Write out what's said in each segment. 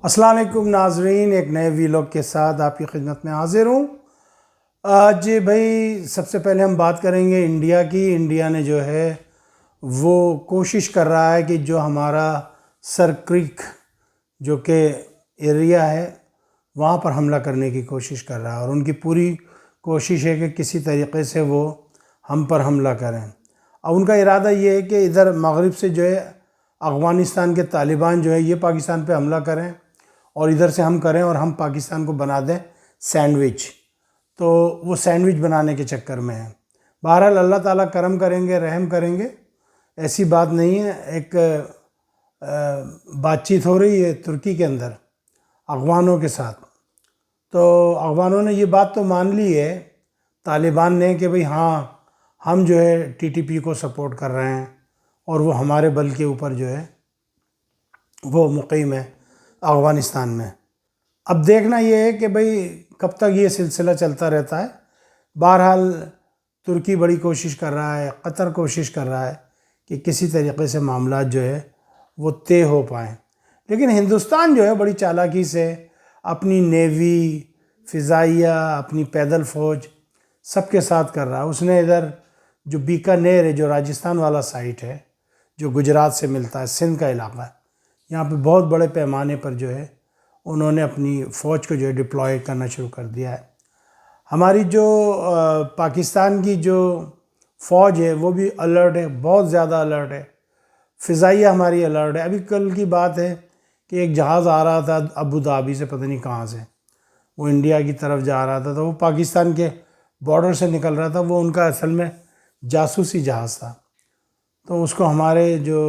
السلام علیکم ناظرین، ایک نئے ویلاگ کے ساتھ آپ کی خدمت میں حاضر ہوں۔ آج بھائی سب سے پہلے ہم بات کریں گے انڈیا کی۔ انڈیا نے جو ہے وہ کوشش کر رہا ہے کہ جو ہمارا سر کریک جو کہ ایریا ہے وہاں پر حملہ کرنے کی کوشش کر رہا ہے، اور ان کی پوری کوشش ہے کہ کسی طریقے سے وہ ہم پر حملہ کریں۔ اب ان کا ارادہ یہ ہے کہ ادھر مغرب سے جو ہے افغانستان کے طالبان جو ہے یہ پاکستان پہ حملہ کریں، اور ادھر سے ہم کریں اور ہم پاکستان کو بنا دیں سینڈوچ۔ تو وہ سینڈوچ بنانے کے چکر میں ہیں۔ بہرحال اللہ تعالیٰ کرم کریں گے، رحم کریں گے، ایسی بات نہیں ہے۔ ایک بات چیت ہو رہی ہے ترکی کے اندر افغانوں کے ساتھ، تو افغانوں نے یہ بات تو مان لی ہے طالبان نے کہ بھئی ہاں ہم جو ہے ٹی ٹی پی کو سپورٹ کر رہے ہیں، اور وہ ہمارے بل کے اوپر جو ہے وہ مقیم ہے افغانستان میں۔ اب دیکھنا یہ ہے کہ بھئی کب تک یہ سلسلہ چلتا رہتا ہے۔ بہرحال ترکی بڑی کوشش کر رہا ہے، قطر کوشش کر رہا ہے کہ کسی طریقے سے معاملات جو ہے وہ طے ہو پائیں، لیکن ہندوستان جو ہے بڑی چالاکی سے اپنی نیوی، فضائیہ، اپنی پیدل فوج سب کے ساتھ کر رہا ہے۔ اس نے ادھر جو بیکانیر ہے، جو راجستھان والا سائٹ ہے، جو گجرات سے ملتا ہے، سندھ کا علاقہ ہے، یہاں پہ بہت بڑے پیمانے پر جو ہے انہوں نے اپنی فوج کو جو ہے ڈپلوائے کرنا شروع کر دیا ہے۔ ہماری جو پاکستان کی جو فوج ہے وہ بھی الرٹ ہے، بہت زیادہ الرٹ ہے۔ فضائیہ ہماری الرٹ ہے۔ ابھی کل کی بات ہے کہ ایک جہاز آ رہا تھا ابو دھابی سے، پتہ نہیں کہاں سے، وہ انڈیا کی طرف جا رہا تھا، تو وہ پاکستان کے بارڈر سے نکل رہا تھا۔ وہ ان کا اصل میں جاسوسی جہاز تھا، تو اس کو ہمارے جو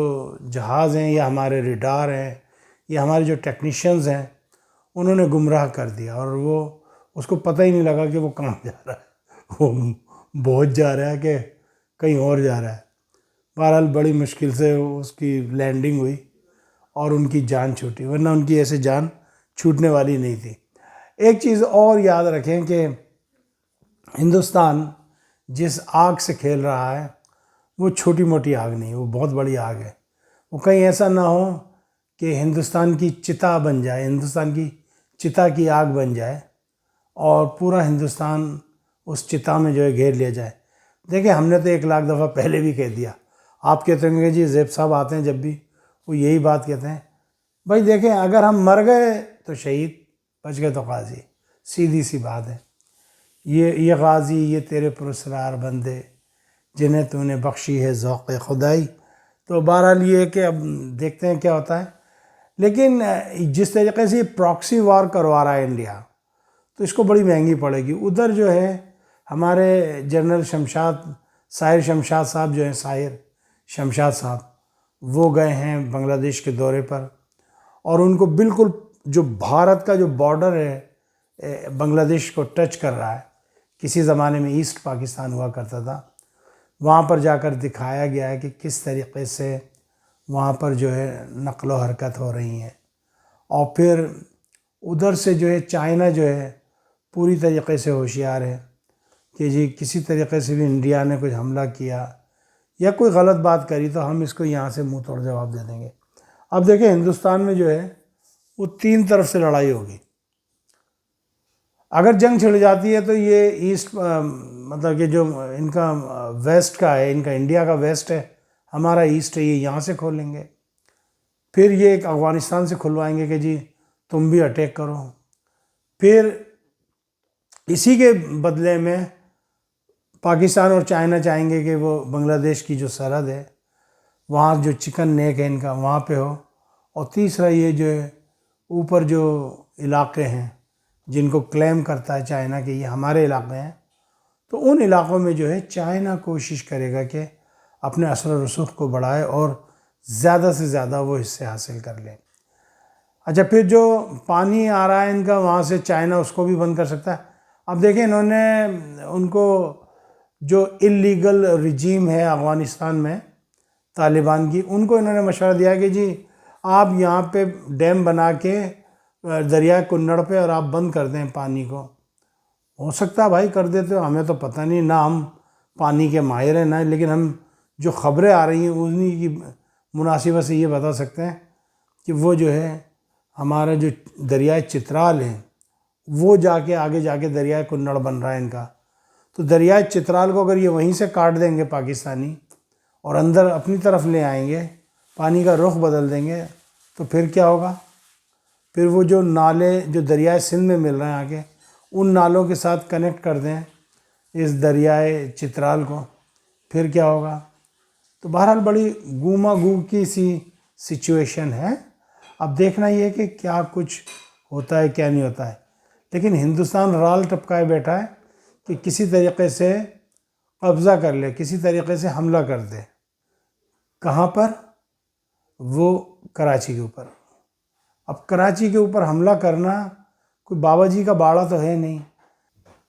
جہاز ہیں یا ہمارے ریڈار ہیں یا ہمارے جو ٹیکنیشینز ہیں انہوں نے گمراہ کر دیا، اور وہ اس کو پتہ ہی نہیں لگا کہ وہ کہاں جا رہا ہے، وہ بہت جا رہا ہے کہ کہیں اور جا رہا ہے۔ بہرحال بڑی مشکل سے اس کی لینڈنگ ہوئی اور ان کی جان چھوٹی، ورنہ ان کی ایسے جان چھوٹنے والی نہیں تھی۔ ایک چیز اور یاد رکھیں کہ ہندوستان جس آگ سے کھیل رہا ہے وہ چھوٹی موٹی آگ نہیں، وہ بہت بڑی آگ ہے۔ وہ کہیں ایسا نہ ہو کہ ہندوستان کی چتا بن جائے، ہندوستان کی چتا کی آگ بن جائے اور پورا ہندوستان اس چتا میں جو ہے گھیر لیا جائے۔ دیکھیں ہم نے تو 1,00,000 دفعہ پہلے بھی کہہ دیا۔ آپ کہتے ہیں کہ جی زیب صاحب آتے ہیں جب بھی وہ یہی بات کہتے ہیں۔ بھائی دیکھیں اگر ہم مر گئے تو شہید، بچ گئے تو غازی، سیدھی سی بات ہے۔ یہ غازی، یہ تیرے پراسرار بندے جنہیں تو نے بخشی ہے ذوق خدائی۔ تو بہرحال یہ ہے کہ اب دیکھتے ہیں کیا ہوتا ہے، لیکن جس طریقے سے یہ پراکسی وار کروا رہا ہے انڈیا، تو اس کو بڑی مہنگی پڑے گی۔ ادھر جو ہے ہمارے جنرل ساحر شمشاد صاحب جو ہیں، ساحر شمشاد صاحب، وہ گئے ہیں بنگلہ دیش کے دورے پر، اور ان کو بالکل جو بھارت کا جو بارڈر ہے بنگلہ دیش کو ٹچ کر رہا ہے، کسی زمانے میں ایسٹ پاکستان ہوا کرتا تھا، وہاں پر جا کر دکھایا گیا ہے کہ کس طریقے سے وہاں پر جو ہے نقل و حرکت ہو رہی ہیں۔ اور پھر ادھر سے جو ہے چائنا جو ہے پوری طریقے سے ہوشیار ہے کہ جی کسی طریقے سے بھی انڈیا نے کچھ حملہ کیا یا کوئی غلط بات کری تو ہم اس کو یہاں سے منہ توڑ جواب دے دیں گے۔ اب دیکھیں ہندوستان میں جو ہے وہ 3 طرف سے لڑائی ہوگی۔ اگر جنگ چھڑ جاتی ہے تو یہ ایسٹ مطلب کہ جو ان کا ویسٹ کا ہے، ان کا انڈیا کا ویسٹ ہے، ہمارا ایسٹ ہے، یہ یہاں سے کھولیں گے۔ پھر یہ ایک افغانستان سے کھلوائیں گے کہ جی تم بھی اٹیک کرو۔ پھر اسی کے بدلے میں پاکستان اور چائنا چاہیں گے کہ وہ بنگلہ دیش کی جو سرحد ہے وہاں جو چکن نیک ہے ان کا وہاں پہ ہو۔ اور تیسرا یہ جو ہے اوپر جو علاقے ہیں جن کو کلیم کرتا ہے چائنا کہ یہ ہمارے علاقے ہیں، تو ان علاقوں میں جو ہے چائنا کوشش کرے گا کہ اپنے اثر و رسوخ کو بڑھائے اور زیادہ سے زیادہ وہ حصے حاصل کر لیں۔ اچھا پھر جو پانی آ رہا ہے ان کا وہاں سے چائنا اس کو بھی بند کر سکتا ہے۔ اب دیکھیں انہوں نے ان کو جو اللیگل رجیم ہے افغانستان میں طالبان کی، ان کو انہوں نے مشورہ دیا کہ جی آپ یہاں پہ ڈیم بنا کے دریائے کنڑ پہ اور آپ بند کر دیں پانی کو۔ ہو سکتا ہے بھائی کر دیتے ہو، ہمیں تو پتہ نہیں، نہ ہم پانی کے ماہر ہیں نہ، لیکن ہم جو خبریں آ رہی ہیں انہی کی مناسبت سے یہ بتا سکتے ہیں کہ وہ جو ہے ہمارا جو دریائے چترال ہے وہ آگے جا کے دریائے کنڑ بن رہا ہے ان کا، تو دریائے چترال کو اگر یہ وہیں سے کاٹ دیں گے پاکستانی اور اندر اپنی طرف لے آئیں گے، پانی کا رخ بدل دیں گے، تو پھر کیا ہوگا؟ پھر وہ جو نالے جو دریائے سندھ میں مل رہے ہیں آگے، ان نالوں کے ساتھ کنیکٹ کر دیں اس دریائے چترال کو، پھر کیا ہوگا؟ تو بہرحال بڑی گوما گو کی سی سچویشن ہے۔ اب دیکھنا یہ ہے کہ کیا کچھ ہوتا ہے کیا نہیں ہوتا ہے، لیکن ہندوستان رال ٹپکائے بیٹھا ہے کہ کسی طریقے سے قبضہ کر لے، کسی طریقے سے حملہ کر دے۔ کہاں پر؟ وہ کراچی کے اوپر۔ اب کراچی کے اوپر حملہ کرنا کوئی بابا جی کا باڑا تو ہے نہیں۔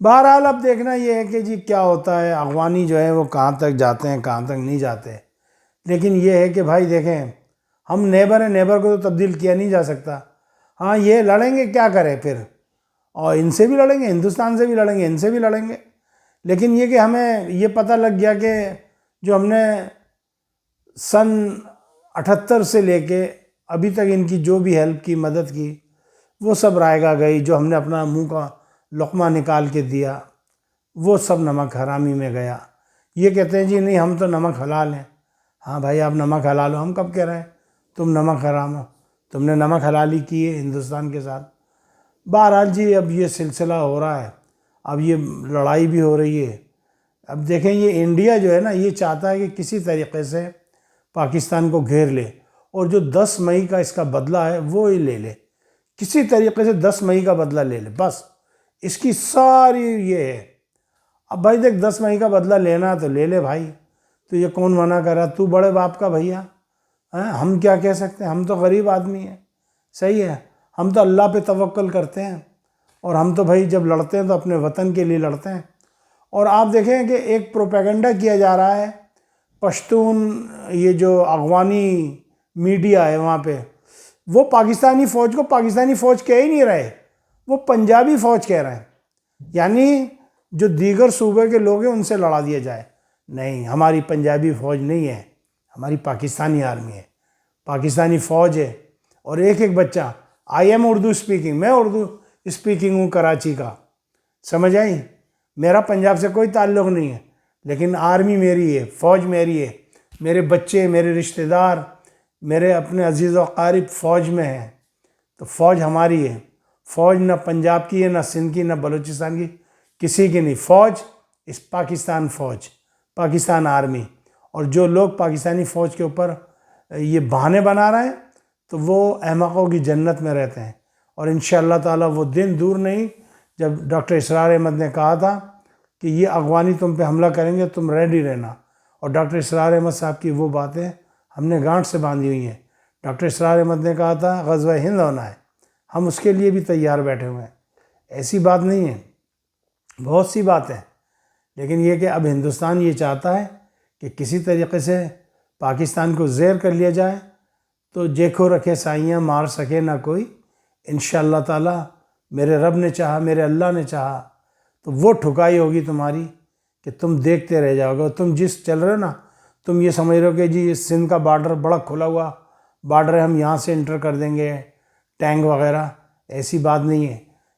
بہرحال اب دیکھنا یہ ہے کہ جی کیا ہوتا ہے، اغوانی جو ہے وہ کہاں تک جاتے ہیں کہاں تک نہیں جاتے، لیکن یہ ہے کہ بھائی دیکھیں، ہم نیبر ہیں، نیبر کو تو تبدیل کیا نہیں جا سکتا۔ ہاں یہ لڑیں گے، کیا کریں پھر، اور ان سے بھی لڑیں گے، ہندوستان سے بھی لڑیں گے، ان سے بھی لڑیں گے، لیکن یہ کہ ہمیں یہ پتہ لگ گیا کہ جو ہم نے سن 78 سے لے کے ابھی تک ان کی جو بھی ہیلپ کی، مدد کی، وہ سب رائے گا گئی، جو ہم نے اپنا منہ کا لقمہ نکال کے دیا وہ سب نمک حرامی میں گیا۔ یہ کہتے ہیں جی نہیں ہم تو نمک حلال ہیں۔ ہاں بھائی آپ نمک حلال ہو، ہم کب کہہ رہے ہیں تم نمک حرام ہو؟ تم نے نمک حلالی کی ہے ہندوستان کے ساتھ۔ بہرحال جی اب یہ سلسلہ ہو رہا ہے، اب یہ لڑائی بھی ہو رہی ہے۔ اب دیکھیں یہ انڈیا جو ہے نا، یہ چاہتا ہے کہ کسی طریقے سے پاکستان کو گھیر لے، اور جو 10 مئی کا اس کا بدلہ ہے وہ ہی لے لے، کسی طریقے سے 10 مئی کا بدلہ لے لے، بس اس کی ساری یہ ہے۔ اب بھائی دیکھ 10 مئی کا بدلہ لینا تو لے لے بھائی، تو یہ کون منع کر رہا؟ تو بڑے باپ کا بھیا، ہم کیا کہہ سکتے ہیں؟ ہم تو غریب آدمی ہیں، صحیح ہے، ہم تو اللہ پہ توکل کرتے ہیں، اور ہم تو بھائی جب لڑتے ہیں تو اپنے وطن کے لیے لڑتے ہیں۔ اور آپ دیکھیں کہ ایک پروپیگنڈا کیا جا رہا ہے، پشتون یہ جو اغوانی میڈیا ہے وہاں پہ، وہ پاکستانی فوج کو پاکستانی فوج کہہ ہی نہیں رہے، وہ پنجابی فوج کہہ رہے ہیں، یعنی جو دیگر صوبے کے لوگ ہیں ان سے لڑا دیا جائے۔ نہیں، ہماری پنجابی فوج نہیں ہے، ہماری پاکستانی آرمی ہے، پاکستانی فوج ہے۔ اور ایک ایک بچہ، آئی ایم اردو اسپیکنگ، میں اردو اسپیکنگ ہوں کراچی کا، سمجھ آئی؟ میرا پنجاب سے کوئی تعلق نہیں ہے، لیکن آرمی میری ہے، فوج میری ہے، میرے بچے، میرے رشتہ دار، میرے اپنے عزیز و اقارب فوج میں ہیں، تو فوج ہماری ہے۔ فوج نہ پنجاب کی ہے، نہ سندھ کی، نہ بلوچستان کی، کسی کی نہیں، فوج اس پاکستان فوج، پاکستان آرمی۔ اور جو لوگ پاکستانی فوج کے اوپر یہ بہانے بنا رہے ہیں تو وہ احمقوں کی جنت میں رہتے ہیں، اور انشاءاللہ تعالی وہ دن دور نہیں جب ڈاکٹر اسرار احمد نے کہا تھا کہ یہ اغوانی تم پہ حملہ کریں گے، تم ریڈی رہنا، اور ڈاکٹر اسرار احمد صاحب کی وہ باتیں ہم نے گانٹھ سے باندھی ہوئی ہیں۔ ڈاکٹر اسرار احمد نے کہا تھا غزوہ ہند ہونا ہے، ہم اس کے لیے بھی تیار بیٹھے ہوئے ہیں، ایسی بات نہیں ہے، بہت سی باتیں، لیکن یہ کہ اب ہندوستان یہ چاہتا ہے کہ کسی طریقے سے پاکستان کو زیر کر لیا جائے، تو جیکھو رکھے سائیاں مار سکے نہ کوئی، انشاءاللہ تعالی میرے رب نے چاہا، میرے اللہ نے چاہا تو وہ ٹھکائی ہوگی تمہاری کہ تم دیکھتے رہ جاؤ گے۔ تم جس چل رہے ہو نا، تم یہ سمجھ رہے ہو کہ جی یہ سندھ کا بارڈر بڑا کھلا ہوا بارڈر ہے، ہم یہاں سے انٹر کر دیں گے ٹینک وغیرہ، ایسی بات نہیں ہے۔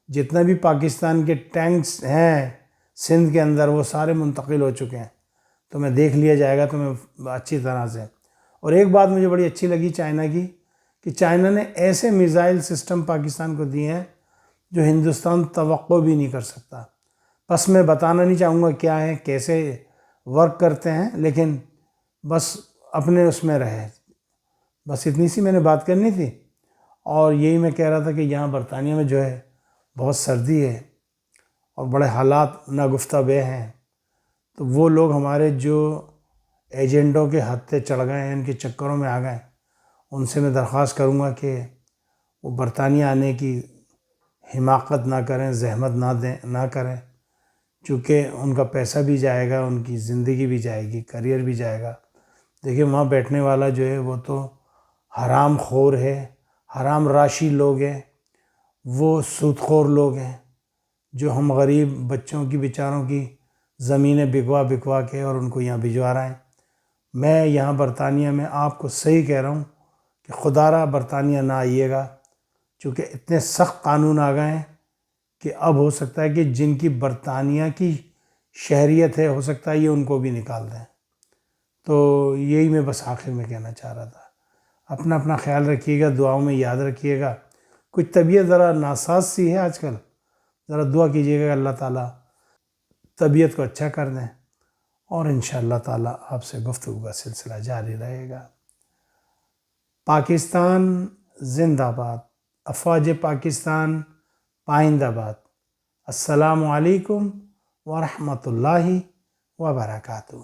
جتنا بھی پاکستان کے ٹینکس ہیں سندھ کے اندر وہ سارے منتقل ہو چکے ہیں، تمہیں دیکھ لیا جائے گا تمہیں اچھی طرح سے۔ اور ایک بات مجھے بڑی اچھی لگی چائنا کی، کہ چائنا نے ایسے میزائل سسٹم پاکستان کو دیے ہیں جو ہندوستان توقع بھی نہیں کر سکتا۔ بس میں بتانا نہیں چاہوں گا کیا ہے، کیسے ورک کرتے ہیں، لیکن بس اپنے اس میں رہے۔ بس اتنی سی میں نے بات کرنی تھی، اور یہی میں کہہ رہا تھا کہ یہاں برطانیہ میں جو ہے بہت سردی ہے اور بڑے حالات ناگفتہ بے ہیں، تو وہ لوگ ہمارے جو ایجنڈوں کے حد پہ چڑھ گئے ہیں، ان کے چکروں میں آ گئے، ان سے میں درخواست کروں گا کہ وہ برطانیہ آنے کی حماقت نہ کریں، زحمت نہ کریں، چونکہ ان کا پیسہ بھی جائے گا، ان کی زندگی بھی جائے گی، کریئر بھی جائے گا۔ دیکھیں وہاں بیٹھنے والا جو ہے وہ تو حرام خور ہے، حرام راشی لوگ ہیں، وہ سود خور لوگ ہیں، جو ہم غریب بچوں کی بیچاروں کی زمینیں بکوا کے اور ان کو یہاں بھجوا رہے ہیں۔ میں یہاں برطانیہ میں آپ کو صحیح کہہ رہا ہوں کہ خدا را برطانیہ نہ آئیے گا، چونکہ اتنے سخت قانون آ گئے ہیں کہ اب ہو سکتا ہے کہ جن کی برطانیہ کی شہریت ہے ہو سکتا ہے یہ ان کو بھی نکال دیں. تو یہی میں بس آخر میں کہنا چاہ رہا تھا. اپنا اپنا خیال رکھیے گا، دعاؤں میں یاد رکھیے گا. کچھ طبیعت ذرا ناساز سی ہے آج کل، ذرا دعا کیجیے گا کہ اللہ تعالیٰ طبیعت کو اچھا کر دیں، اور انشاءاللہ تعالیٰ آپ سے گفتگو کا سلسلہ جاری رہے گا. پاکستان زندہ باد، افواج پاکستان پائندہ باد. السلام علیکم ورحمۃ اللہ وبرکاتہ.